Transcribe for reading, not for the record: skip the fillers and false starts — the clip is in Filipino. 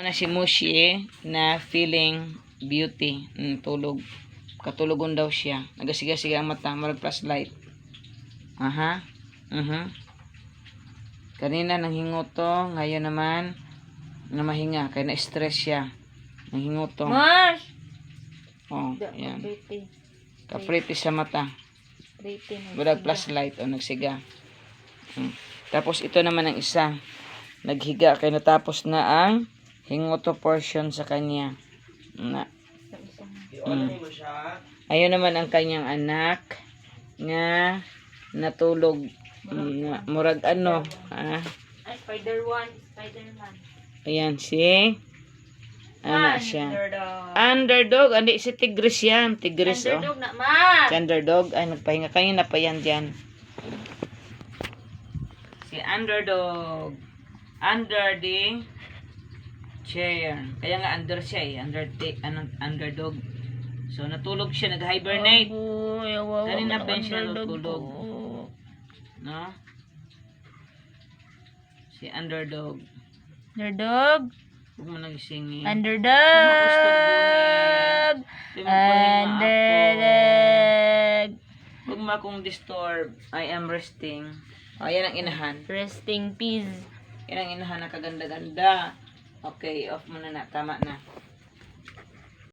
Na si Mushi na feeling beauty. Tulog. Katulogon daw siya. Nagasiga-siga ang mata. Marag flashlight. Aha. Kanina nanghinguto. Ngayon naman na mahinga. Kaya na-stress siya. Nanghinguto. Mars! Oh, yan. Kapriti sa mata. Marag flashlight. O, nagsiga. Tapos ito naman ang isa. Naghiga. Kaya natapos na ang hinguto portion sa kanya. Na. Ayun naman ang kanyang anak nga natulog. Murag ano. Spider-Man. Ayan si ano siya. Underdog. Andi si Tigris yan. Tigris oh. Underdog na, ma! Si Underdog. Ay nagpahinga. Kanina pa yan dyan. Si Underdog. Under the chair. Kaya nga under siya eh. Underdog. So natulog siya. Nag-hibernate. Kanina pa siya natulog. No? Si Underdog. Underdog. Huwag mo nagisingin. Underdog. Underdog. Huwag mo akong disturb. I am resting. O, yan ang inahan. Resting peace. Yan ang inahan na kaganda-ganda. Okay, off mo na. Tama na.